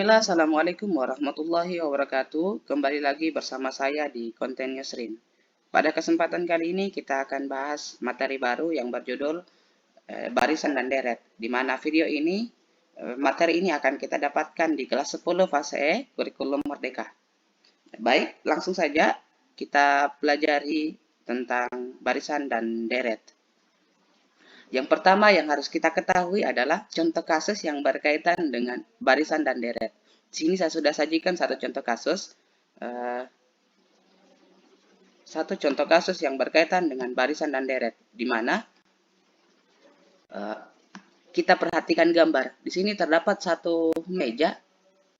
Bismillah, Assalamualaikum warahmatullahi wabarakatuh. Kembali lagi bersama saya di konten Yusrin. Pada kesempatan kali ini kita akan bahas materi baru yang berjudul barisan dan deret. Di mana video ini, materi ini akan kita dapatkan di kelas 10 fase E, kurikulum merdeka. Baik, langsung saja kita pelajari tentang barisan dan deret. Yang pertama yang harus kita ketahui adalah contoh kasus yang berkaitan dengan barisan dan deret. Di sini saya sudah sajikan satu contoh kasus. Satu contoh kasus yang berkaitan dengan barisan dan deret, di mana kita perhatikan gambar. Di sini terdapat satu meja,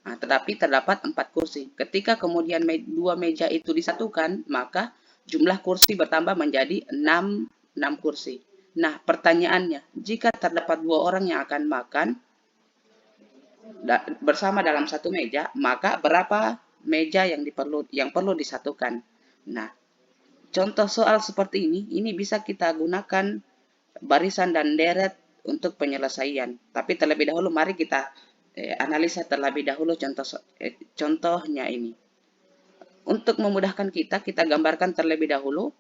tetapi terdapat 4 kursi. Ketika kemudian dua meja itu disatukan, maka jumlah kursi bertambah menjadi 6 kursi. Nah, pertanyaannya, jika terdapat 2 orang yang akan makan bersama dalam satu meja, maka berapa meja yang perlu disatukan? Nah, contoh soal seperti ini bisa kita gunakan barisan dan deret untuk penyelesaian. Tapi terlebih dahulu mari kita analisa terlebih dahulu contohnya ini. Untuk memudahkan kita gambarkan terlebih dahulu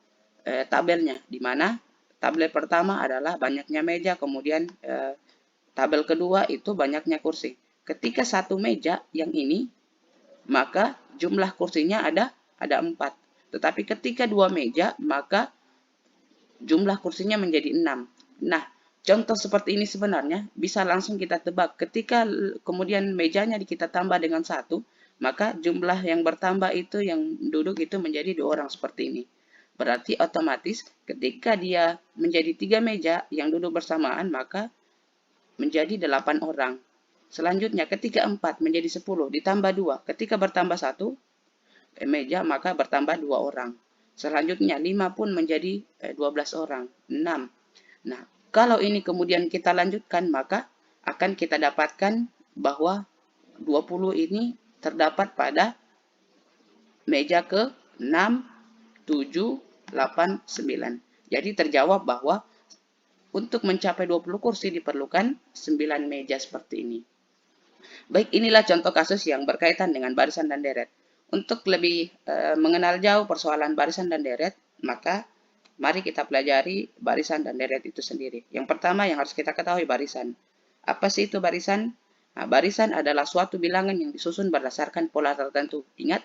tabelnya, di mana tabel pertama adalah banyaknya meja, kemudian tabel kedua itu banyaknya kursi. Ketika satu meja yang ini, maka jumlah kursinya ada 4. Tetapi ketika dua meja, maka jumlah kursinya menjadi 6. Nah, contoh seperti ini sebenarnya bisa langsung kita tebak. Ketika kemudian mejanya kita tambah dengan 1, maka jumlah yang bertambah itu yang duduk itu menjadi 2 orang seperti ini. Berarti otomatis ketika dia menjadi 3 meja yang duduk bersamaan, maka menjadi 8 orang. Selanjutnya ketika 4 menjadi 10 ditambah 2. Ketika bertambah 1 meja, maka bertambah 2 orang. Selanjutnya 5 pun menjadi 12 orang. 6. Nah, kalau ini kemudian kita lanjutkan, maka akan kita dapatkan bahwa 20 ini terdapat pada meja ke 6, 7, 8, 9. Jadi terjawab bahwa untuk mencapai 20 kursi diperlukan 9 meja seperti ini. Baik, inilah contoh kasus yang berkaitan dengan barisan dan deret. Untuk lebih mengenal jauh persoalan barisan dan deret, maka mari kita pelajari barisan dan deret itu sendiri. Yang pertama yang harus kita ketahui barisan. Apa sih itu barisan? Nah, barisan adalah suatu bilangan yang disusun berdasarkan pola tertentu. Ingat,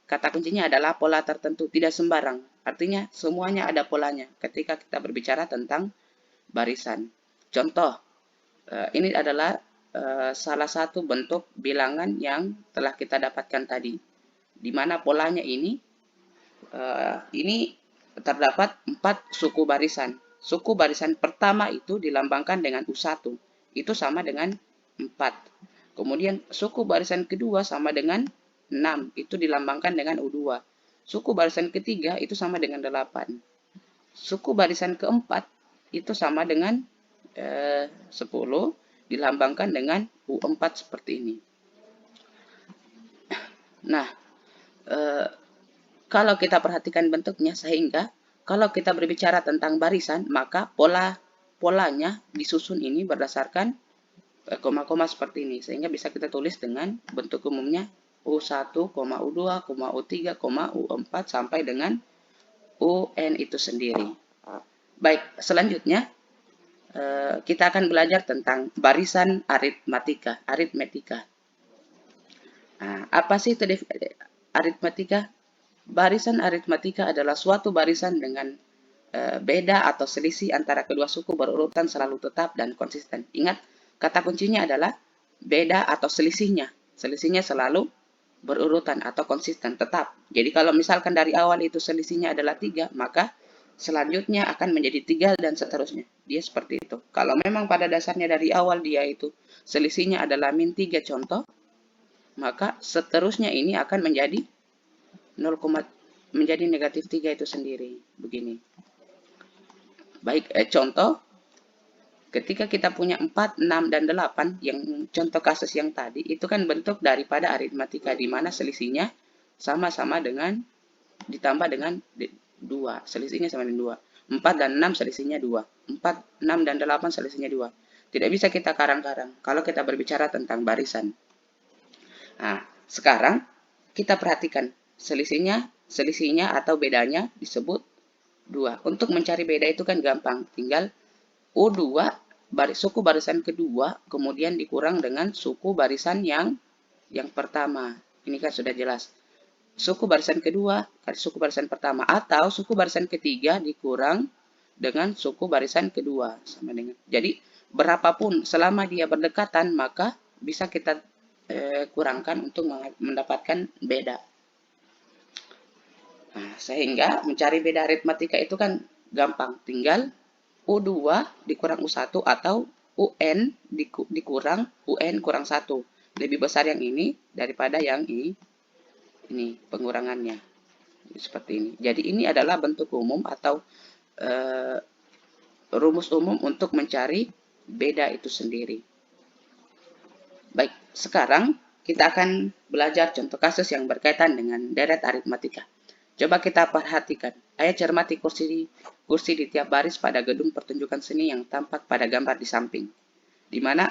kata kuncinya adalah pola tertentu, tidak sembarang. Artinya semuanya ada polanya ketika kita berbicara tentang barisan. Contoh, ini adalah salah satu bentuk bilangan yang telah kita dapatkan tadi, di mana polanya ini terdapat 4 suku barisan. Suku barisan pertama itu dilambangkan dengan U1, itu sama dengan 4. Kemudian suku barisan kedua sama dengan 6, itu dilambangkan dengan U2. Suku barisan ketiga itu sama dengan 8. Suku barisan keempat itu sama dengan 10, dilambangkan dengan U4 seperti ini. Nah, kalau kita perhatikan bentuknya, sehingga kalau kita berbicara tentang barisan, maka polanya disusun ini berdasarkan koma-koma seperti ini, sehingga bisa kita tulis dengan bentuk umumnya U1, U2, U3, U4 sampai dengan UN itu sendiri. Baik, selanjutnya kita akan belajar tentang barisan aritmatika. Nah, apa sih itu aritmatika? Barisan aritmatika adalah suatu barisan dengan beda atau selisih antara kedua suku berurutan selalu tetap dan konsisten. Ingat, kata kuncinya adalah beda atau selisihnya. Selisihnya selalu berurutan atau konsisten, tetap. Jadi kalau misalkan dari awal itu selisihnya adalah 3, maka selanjutnya akan menjadi 3 dan seterusnya. Dia seperti itu. Kalau memang pada dasarnya dari awal dia itu selisihnya adalah -3 contoh, maka seterusnya ini akan menjadi menjadi -3 itu sendiri. Begini. Baik, contoh. Ketika kita punya 4, 6, dan 8, yang contoh kasus yang tadi, itu kan bentuk daripada aritmatika, di mana selisihnya sama-sama dengan ditambah dengan 2. Selisihnya sama dengan 2. 4 dan 6 selisihnya 2. 4, 6, dan 8 selisihnya 2. Tidak bisa kita karang-karang kalau kita berbicara tentang barisan. Nah, sekarang kita perhatikan selisihnya atau bedanya disebut 2. Untuk mencari beda itu kan gampang, tinggal U2 suku barisan kedua kemudian dikurang dengan suku barisan yang pertama. Ini kan sudah jelas. Suku barisan kedua kali suku barisan pertama atau suku barisan ketiga dikurang dengan suku barisan kedua sama dengan. Jadi berapapun selama dia berdekatan maka bisa kita kurangkan untuk mendapatkan beda. Nah, sehingga mencari beda aritmatika itu kan gampang, tinggal U2 dikurang U1 atau UN dikurang UN kurang 1. Lebih besar yang ini daripada yang ini pengurangannya. Seperti ini. Jadi ini adalah bentuk umum atau rumus umum untuk mencari beda itu sendiri. Baik, sekarang kita akan belajar contoh kasus yang berkaitan dengan deret aritmatika. Coba kita perhatikan. Ayo cermati kursi di tiap baris pada gedung pertunjukan seni yang tampak pada gambar di samping. Di mana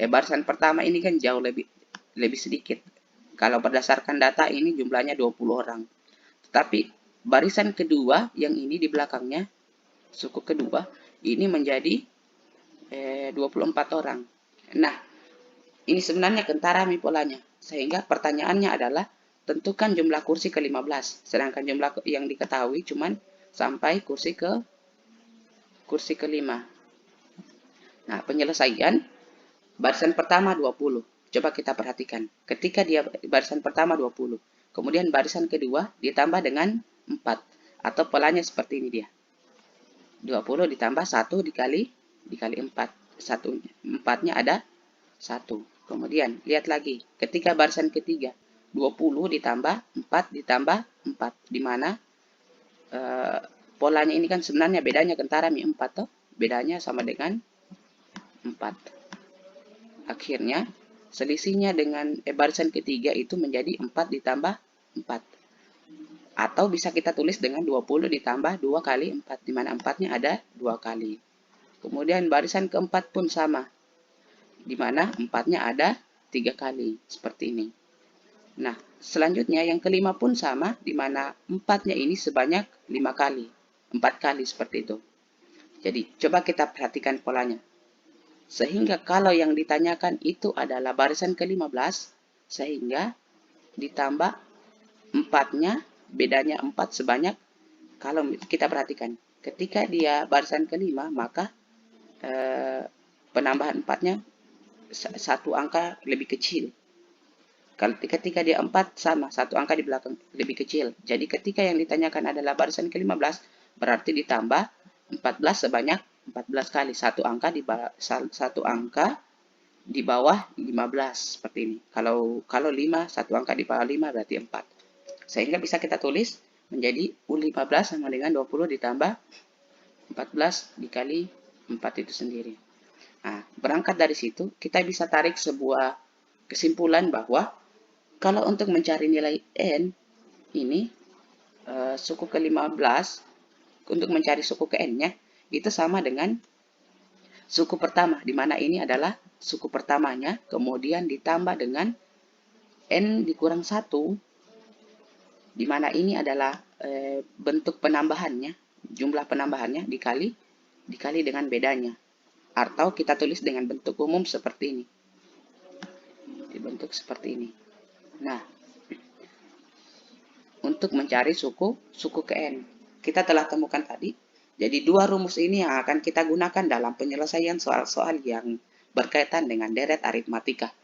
barisan pertama ini kan jauh lebih sedikit. Kalau berdasarkan data ini jumlahnya 20 orang. Tetapi barisan kedua yang ini di belakangnya, suku kedua, ini menjadi 24 orang. Nah, ini sebenarnya kentara polanya. Sehingga pertanyaannya adalah tentukan jumlah kursi ke-15. Sedangkan jumlah yang diketahui cuman sampai kursi ke-5. Nah, penyelesaian barisan pertama 20. Coba kita perhatikan. Ketika dia barisan pertama 20, kemudian barisan kedua ditambah dengan 4. Atau polanya seperti ini dia. 20 ditambah 1 dikali 4. 4-nya ada 1. Kemudian, lihat lagi. Ketika barisan ketiga, 20 ditambah 4 ditambah 4. Di mana polanya ini kan sebenarnya bedanya kentara 4 toh. Bedanya sama dengan 4. Akhirnya, selisihnya dengan barisan ketiga itu menjadi 4 ditambah 4. Atau bisa kita tulis dengan 20 ditambah 2 kali 4. Di mana 4-nya ada 2 kali. Kemudian barisan keempat pun sama. Di mana 4-nya ada 3 kali, seperti ini. Nah, selanjutnya yang kelima pun sama, di mana 4-nya ini sebanyak 5 kali. 4 kali seperti itu. Jadi, coba kita perhatikan polanya. Sehingga kalau yang ditanyakan itu adalah barisan ke-15, sehingga ditambah 4-nya, bedanya 4 sebanyak, kalau kita perhatikan, ketika dia barisan ke-5, maka penambahan 4-nya satu angka lebih kecil. Ketika dia 4 sama, satu angka di belakang lebih kecil. Jadi ketika yang ditanyakan adalah barisan ke-15, berarti ditambah 14 sebanyak 14 kali. Satu angka di bawah 15 seperti ini. Kalau 5, satu angka di bawah 5 berarti 4. Sehingga bisa kita tulis menjadi U15 sama dengan 20 ditambah 14 dikali 4 itu sendiri. Nah, berangkat dari situ, kita bisa tarik sebuah kesimpulan bahwa kalau untuk mencari nilai N, ini suku ke-15, untuk mencari suku ke N-nya, itu sama dengan suku pertama, di mana ini adalah suku pertamanya, kemudian ditambah dengan N dikurang 1, di mana ini adalah bentuk penambahannya, jumlah penambahannya dikali dengan bedanya. Atau kita tulis dengan bentuk umum seperti ini. Dibentuk seperti ini. Nah, untuk mencari suku ke N, kita telah temukan tadi. Jadi dua rumus ini yang akan kita gunakan dalam penyelesaian soal-soal yang berkaitan dengan deret aritmatika.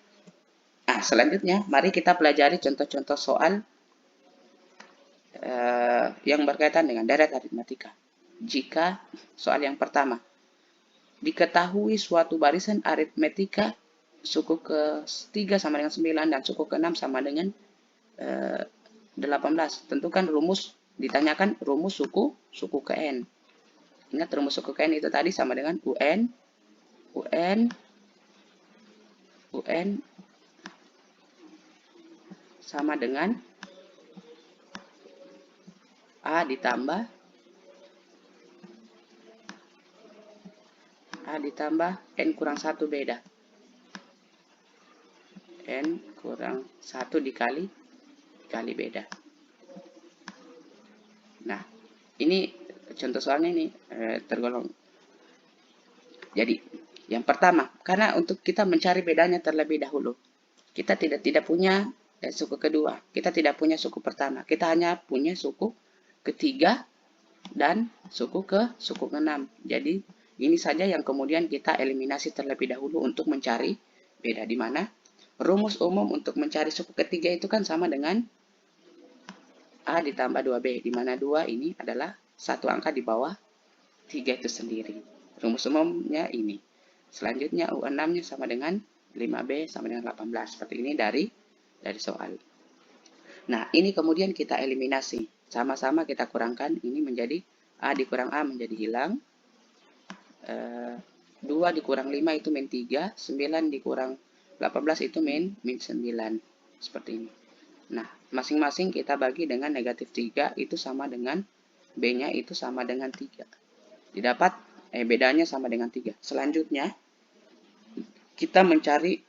Nah, selanjutnya mari kita pelajari contoh-contoh soal yang berkaitan dengan deret aritmatika. Jika soal yang pertama, diketahui suatu barisan aritmetika suku ke-3 sama dengan 9 dan suku ke-6 sama dengan 18. Tentukan rumus, ditanyakan rumus suku ke N. Ingat rumus suku ke N itu tadi sama dengan UN sama dengan A ditambah N kurang 1 beda. N kurang 1 dikali beda. Nah, ini contoh soalnya ini tergolong. Jadi, yang pertama, karena untuk kita mencari bedanya terlebih dahulu, kita tidak punya suku kedua, kita tidak punya suku pertama, kita hanya punya suku ketiga dan suku keenam. Jadi, ini saja yang kemudian kita eliminasi terlebih dahulu untuk mencari beda, di mana rumus umum untuk mencari suku ketiga itu kan sama dengan A ditambah 2B, di mana 2 ini adalah satu angka di bawah 3 itu sendiri. Rumus umumnya ini. Selanjutnya U6-nya sama dengan 5B sama dengan 18. Seperti ini dari soal. Nah, ini kemudian kita eliminasi. Sama-sama kita kurangkan. Ini menjadi A dikurang A menjadi hilang. 2 dikurang 5 itu min 3. 9 dikurang 18 itu min 9. Seperti ini. Nah, masing-masing kita bagi dengan negatif 3. Itu sama dengan B-nya itu sama dengan 3. Didapat bedanya sama dengan 3. Selanjutnya, kita mencari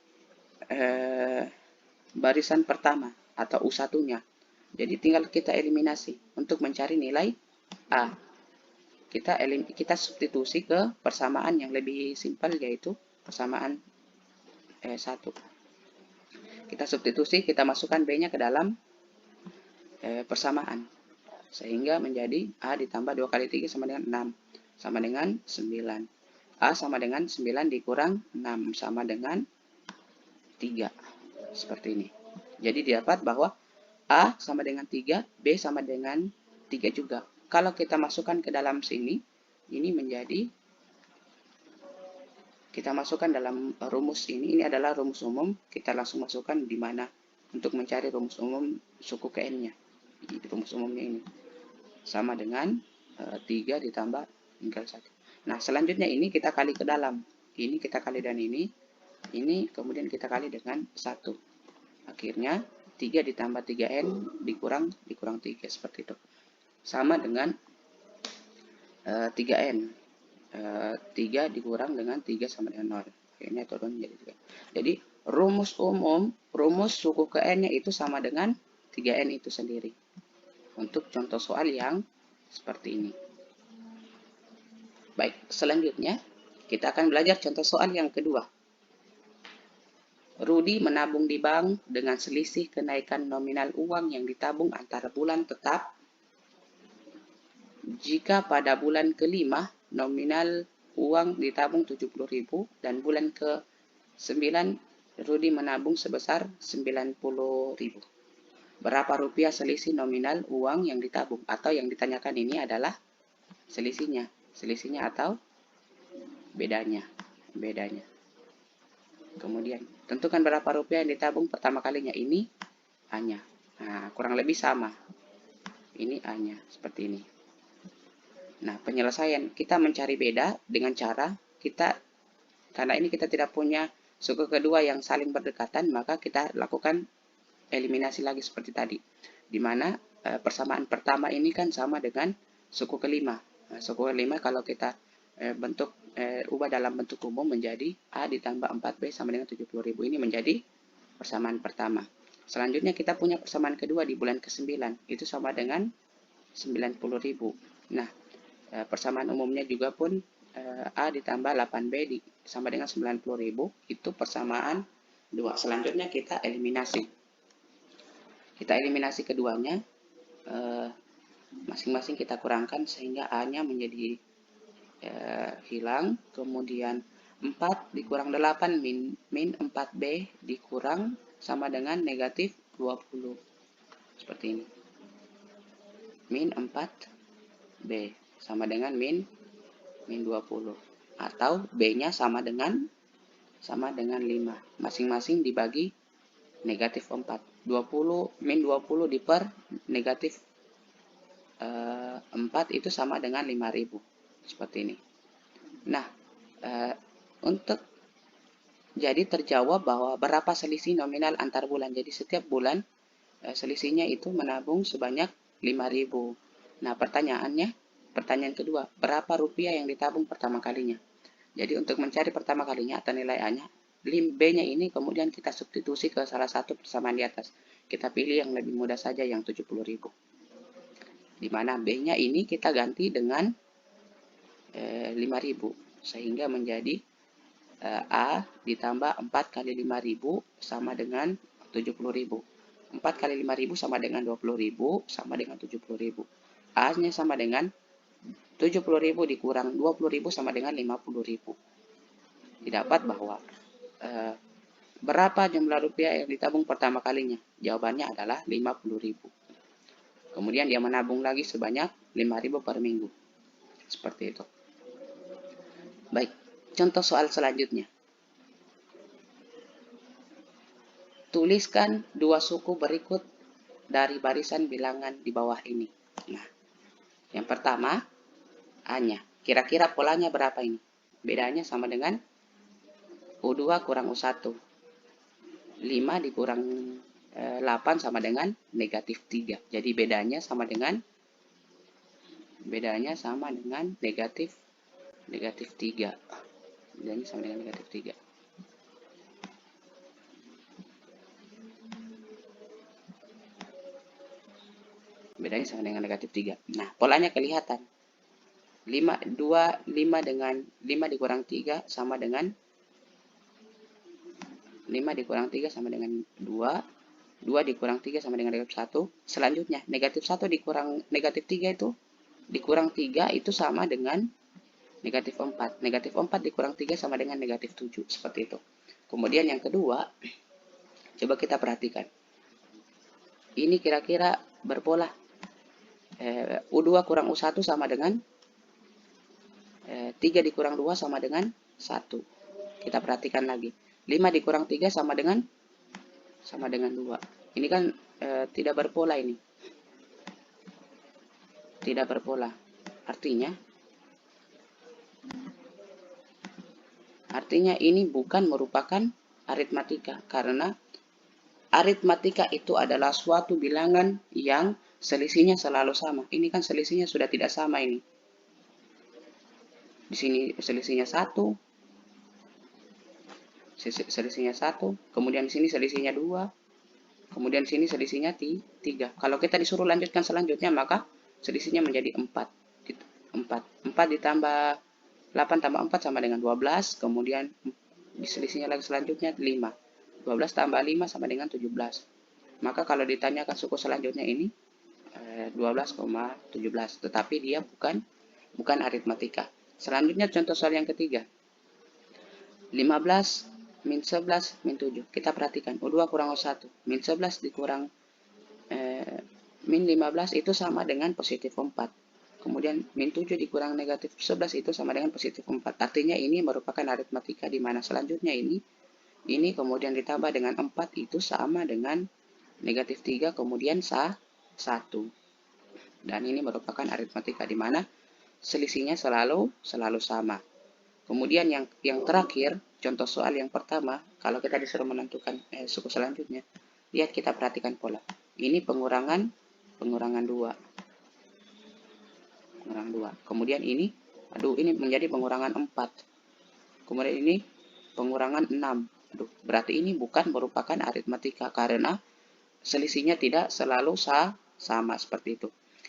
barisan pertama atau U1-nya. Jadi tinggal kita eliminasi untuk mencari nilai A. Kita substitusi ke persamaan yang lebih simpel, yaitu persamaan 1. Kita substitusi, kita masukkan B-nya ke dalam persamaan. Sehingga menjadi A ditambah 2 kali 3 sama dengan 6. Sama dengan 9. A sama dengan 9 dikurang 6 sama dengan 3. Seperti ini. Jadi didapat bahwa A sama dengan 3, B sama dengan 3 juga. Kalau kita masukkan ke dalam sini, ini menjadi, kita masukkan dalam rumus ini adalah rumus umum, kita langsung masukkan di mana untuk mencari rumus umum suku ke N-nya. Rumus umumnya ini sama dengan 3 ditambah tinggal 1. Nah, selanjutnya ini kita kali ke dalam. Ini kita kali dan ini kemudian kita kali dengan 1. Akhirnya 3 ditambah 3N dikurang 3 seperti itu. Sama dengan 3N. 3 dikurang dengan 3 sama dengan 0. Akhirnya turun menjadi 3. Jadi rumus umum, rumus suku ke N-nya itu sama dengan 3N itu sendiri. Untuk contoh soal yang seperti ini. Baik, selanjutnya kita akan belajar contoh soal yang kedua. Rudi menabung di bank dengan selisih kenaikan nominal uang yang ditabung antara bulan tetap. Jika pada bulan kelima nominal uang ditabung 70.000 dan bulan ke-9 Rudi menabung sebesar 90.000. Berapa rupiah selisih nominal uang yang ditabung? Atau yang ditanyakan ini adalah selisihnya. Selisihnya atau bedanya. Kemudian, tentukan berapa rupiah yang ditabung pertama kalinya. Ini A-nya. Nah, kurang lebih sama. Ini A-nya, seperti ini. Nah, penyelesaian. Kita mencari beda dengan cara karena ini kita tidak punya suku kedua yang saling berdekatan, maka kita lakukan eliminasi lagi seperti tadi. Di mana persamaan pertama ini kan sama dengan suku kelima. Nah, suku kelima kalau kita ubah dalam bentuk umum menjadi A ditambah 4B sama dengan 70.000. Ini menjadi persamaan pertama. Selanjutnya kita punya persamaan kedua di bulan ke-9. Itu sama dengan 90.000. Nah, persamaan umumnya juga pun A ditambah 8B sama dengan 90.000. Itu persamaan 2. Selanjutnya kita eliminasi. Kita eliminasi keduanya. Masing-masing kita kurangkan sehingga A-nya menjadi hilang. Kemudian 4 dikurang 8 min 4B dikurang sama dengan negatif 20. Seperti ini. Min 4B sama dengan min 20. Atau B-nya sama dengan 5. Masing-masing dibagi negatif 4. 20 min 20 diper negatif 4 itu sama dengan 5.000. Seperti ini. Nah, jadi terjawab bahwa berapa selisih nominal antar bulan. Jadi setiap bulan selisihnya itu menabung sebanyak 5.000. Nah, pertanyaan kedua, berapa rupiah yang ditabung pertama kalinya? Jadi untuk mencari pertama kalinya atau nilai A-nya, B-nya ini kemudian kita substitusi ke salah satu persamaan di atas. Kita pilih yang lebih mudah saja, yang 70.000. Di mana B-nya ini kita ganti dengan 5.000. Sehingga menjadi A ditambah 4 kali 5.000 sama dengan 70.000. 4 kali 5.000 sama dengan 20.000 sama dengan 70.000. A-nya sama dengan 70.000 dikurang 20.000 sama dengan 50.000. Didapat bahwa berapa jumlah rupiah yang ditabung pertama kalinya? Jawabannya adalah 50.000. Kemudian dia menabung lagi sebanyak 5.000 per minggu. Seperti itu. Baik, contoh soal selanjutnya. Tuliskan dua suku berikut dari barisan bilangan di bawah ini. Nah, yang pertama, A-nya. Kira-kira polanya berapa ini? Bedanya sama dengan U2 kurang U1. 5 dikurang 8 sama dengan negatif 3. Jadi bedanya sama dengan negatif 3. Bedanya sama dengan negatif 3. Bedanya sama dengan negatif 3. Nah, polanya kelihatan. 5 dengan 5 dikurang 3 sama dengan 5 dikurang 3 sama dengan 2. 2 dikurang 3 sama dengan negatif 1. Selanjutnya, negatif 1 dikurang negatif 3 itu, dikurang 3 itu sama dengan negatif 4. Negatif 4 dikurang 3 sama dengan negatif 7. Seperti itu. Kemudian yang kedua, coba kita perhatikan. Ini kira-kira berpola. U2 kurang U1 sama dengan 3 dikurang 2 sama dengan 1. Kita perhatikan lagi. 5 dikurang 3 sama dengan 2. Ini kan tidak berpola ini. Tidak berpola. Artinya ini bukan merupakan aritmatika. Karena aritmatika itu adalah suatu bilangan yang selisihnya selalu sama. Ini kan selisihnya sudah tidak sama ini. Di sini selisihnya 1. Selisihnya 1. Kemudian di sini selisihnya 2. Kemudian di sini selisihnya 3. Kalau kita disuruh lanjutkan selanjutnya, maka selisihnya menjadi 4. 4 ditambah 8 tambah 4 sama dengan 12. Kemudian di selisihnya lagi selanjutnya 5. 12 tambah 5 sama dengan 17. Maka kalau ditanyakan suku selanjutnya ini 12,17. Tetapi dia bukan aritmatika. Selanjutnya contoh soal yang ketiga. 15 min 11 min 7. Kita perhatikan. U2 kurang U1. Min 11 dikurang min 15 itu sama dengan positif 4. Kemudian min 7 dikurang negatif 11 itu sama dengan positif 4. Artinya ini merupakan aritmatika di mana selanjutnya ini kemudian ditambah dengan 4 itu sama dengan negatif 3 kemudian 1. Dan ini merupakan aritmatika di mana selisihnya selalu sama. Kemudian yang terakhir, contoh soal yang pertama, kalau kita disuruh menentukan suku selanjutnya, lihat kita perhatikan pola. Ini pengurangan 2. Kemudian ini menjadi pengurangan 4. Kemudian ini pengurangan 6. Berarti ini bukan merupakan aritmatika karena selisihnya tidak selalu sama seperti itu.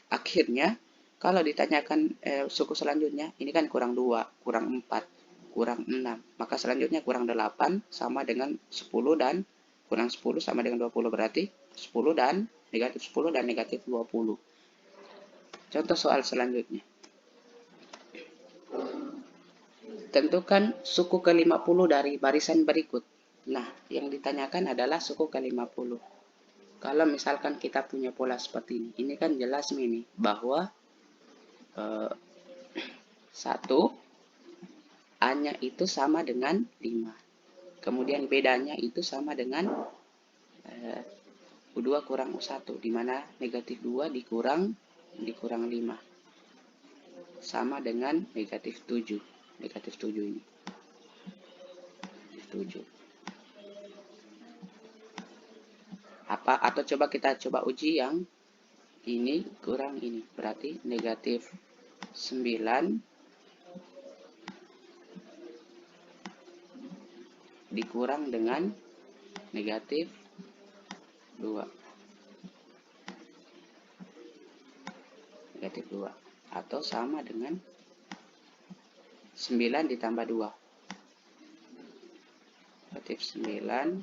Akhirnya, kalau ditanyakan suku selanjutnya, ini kan kurang 2, kurang 4, kurang 6. Maka selanjutnya kurang 8 sama dengan 10 dan kurang 10 sama dengan 20. Berarti 10 dan negatif 10 dan negatif 20. Contoh soal selanjutnya. Tentukan suku ke-50 dari barisan berikut. Nah, yang ditanyakan adalah suku ke-50. Kalau misalkan kita punya pola seperti ini kan jelas nih bahwa 1 A-nya itu sama dengan 5. Kemudian bedanya itu sama dengan U2 kurang U1, di mana negatif 2 dikurang 5. Sama dengan negatif 7. Negatif 7 ini. Negatif 7. Atau kita coba uji yang ini kurang ini. Berarti negatif 9 dikurang dengan negatif 2. Negatif 2. Atau sama dengan 9 ditambah 2. Negatif 9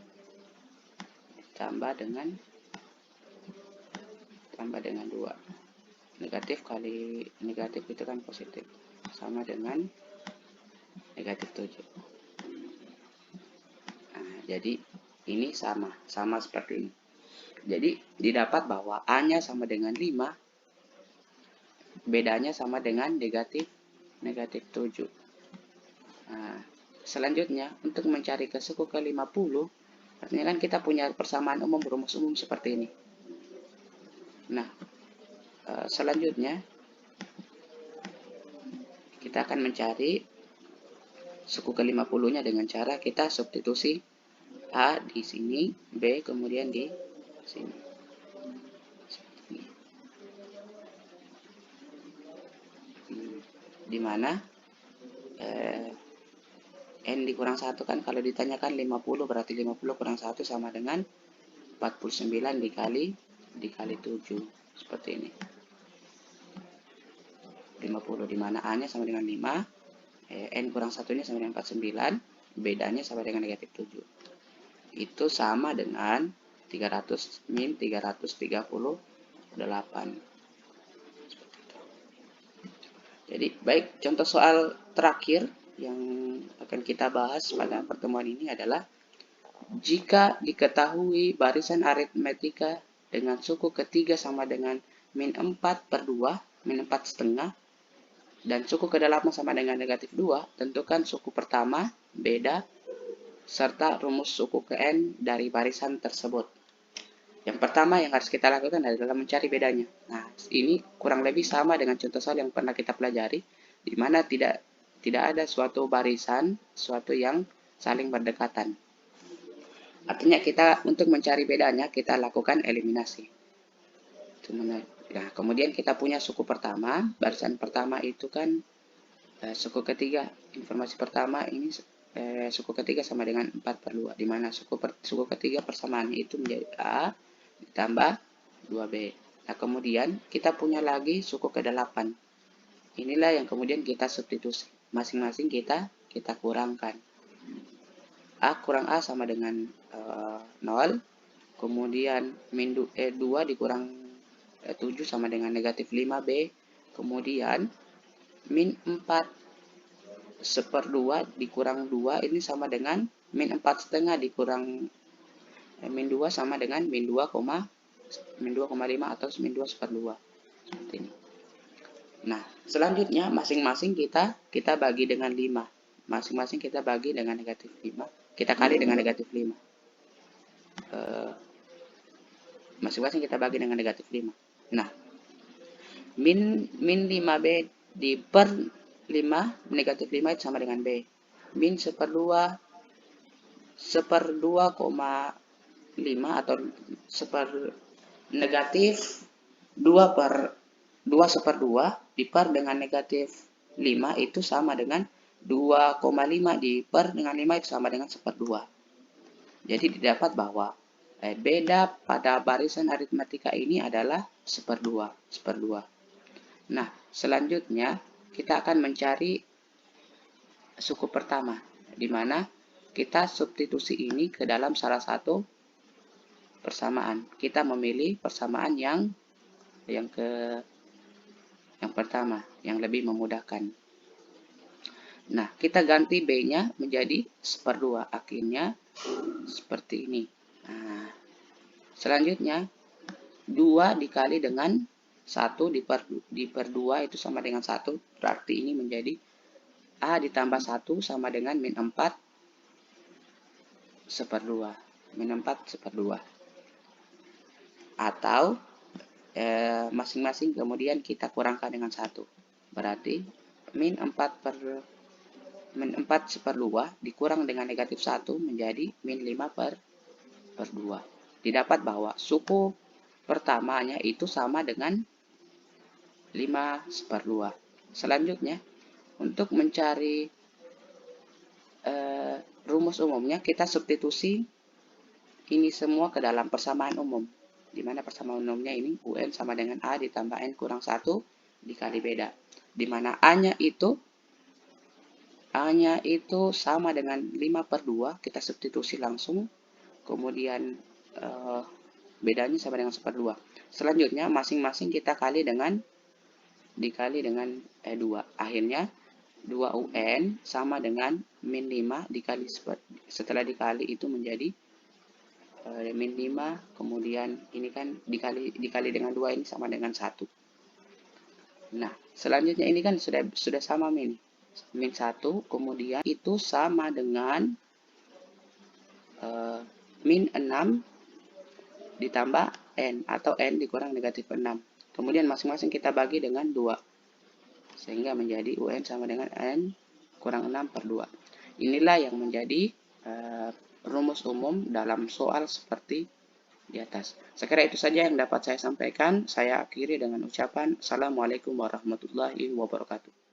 ditambah dengan 2. Negatif kali negatif itu kan positif. Sama dengan negatif 7. Nah, jadi ini sama seperti ini. Jadi didapat bahwa A-nya sama dengan 5, bedanya sama dengan negatif 7. Nah, selanjutnya untuk mencari ke suku ke-50, artinya kan kita punya persamaan umum, rumus umum seperti ini. Nah, selanjutnya kita akan mencari suku ke-50-nya dengan cara kita substitusi A di sini, B kemudian di sini. Di mana N dikurang 1 kan kalau ditanyakan 50 berarti 50 kurang 1 sama dengan 49 dikali 7. Seperti ini. 50 di mana A-nya sama dengan 5, N kurang 1-nya sama dengan 49, bedanya sama dengan negatif 7. Itu sama dengan 300 min 338. Jadi baik, contoh soal terakhir yang akan kita bahas pada pertemuan ini adalah jika diketahui barisan aritmetika dengan suku ketiga sama dengan min 4/2, min 4 setengah, dan suku ke-8 sama dengan negatif 2, tentukan suku pertama, beda, serta rumus suku ke N dari barisan tersebut. Yang pertama yang harus kita lakukan adalah mencari bedanya. Nah, ini kurang lebih sama dengan contoh soal yang pernah kita pelajari, di mana tidak ada suatu barisan, suatu yang saling berdekatan. Artinya kita untuk mencari bedanya, kita lakukan eliminasi. Nah, kemudian kita punya suku pertama, barisan pertama itu kan suku ketiga. Informasi pertama ini suku ketiga sama dengan 4/2, di mana suku ketiga persamaannya itu menjadi A ditambah 2B. Nah, kemudian kita punya lagi suku ke-8. Inilah yang kemudian kita substitusi. Masing-masing kita kurangkan. A kurang A sama dengan 0. Kemudian min 2 dikurang 7 sama dengan negatif 5B. Kemudian min 4/2 dikurang 2 ini sama dengan min 4 setengah dikurang min 2 sama dengan min 2,5 atau min 2/2. Seperti ini. Nah, selanjutnya masing-masing kita bagi dengan 5. Masing-masing kita bagi dengan negatif 5. Kita kali dengan negatif 5. Masing-masing kita bagi dengan negatif 5. Nah, min 5B di per 5, negatif 5 itu sama dengan B. Min 1/2, 1/2,5 atau negatif 2/2 dipar dengan negatif 5 itu sama dengan 2,5 dipar dengan 5 itu sama dengan 1/2. Jadi didapat bahwa beda pada barisan aritmetika ini adalah 1/2. Nah, selanjutnya kita akan mencari suku pertama, di mana kita substitusi ini ke dalam salah satu persamaan. Kita memilih persamaan yang pertama, yang lebih memudahkan. Nah, kita ganti B-nya menjadi 1/2. Akhirnya seperti ini. Nah, selanjutnya 2 dikali dengan 1 diper 2 itu sama dengan 1. Berarti ini menjadi A ditambah 1 sama dengan min 4/2. Min 4/2. Atau masing-masing kemudian kita kurangkan dengan 1. Berarti min 4/2 dikurang dengan negatif 1 menjadi min 5/2. Didapat bahwa suku pertamanya itu sama dengan 5/2. Selanjutnya, untuk mencari rumus umumnya kita substitusi ini semua ke dalam persamaan umum. Di mana persamaan umumnya ini UN sama dengan A ditambah N kurang 1 dikali beda. Di mana A-nya itu sama dengan 5/2, kita substitusi langsung. Kemudian bedanya sama dengan 1/2. Selanjutnya masing-masing kita dikali dengan 2. Akhirnya 2UN sama dengan min 5 dikali, setelah dikali itu menjadi min 5, kemudian ini kan dikali dengan 2 ini sama dengan 1. Nah, selanjutnya ini kan sudah sama min 1, kemudian itu sama dengan min 6 ditambah N, atau N dikurang negatif 6. Kemudian masing-masing kita bagi dengan 2. Sehingga menjadi UN sama dengan N kurang 6/2. Inilah yang menjadi rumus umum dalam soal seperti di atas. Sekira itu saja yang dapat saya sampaikan. Saya akhiri dengan ucapan Assalamualaikum warahmatullahi wabarakatuh.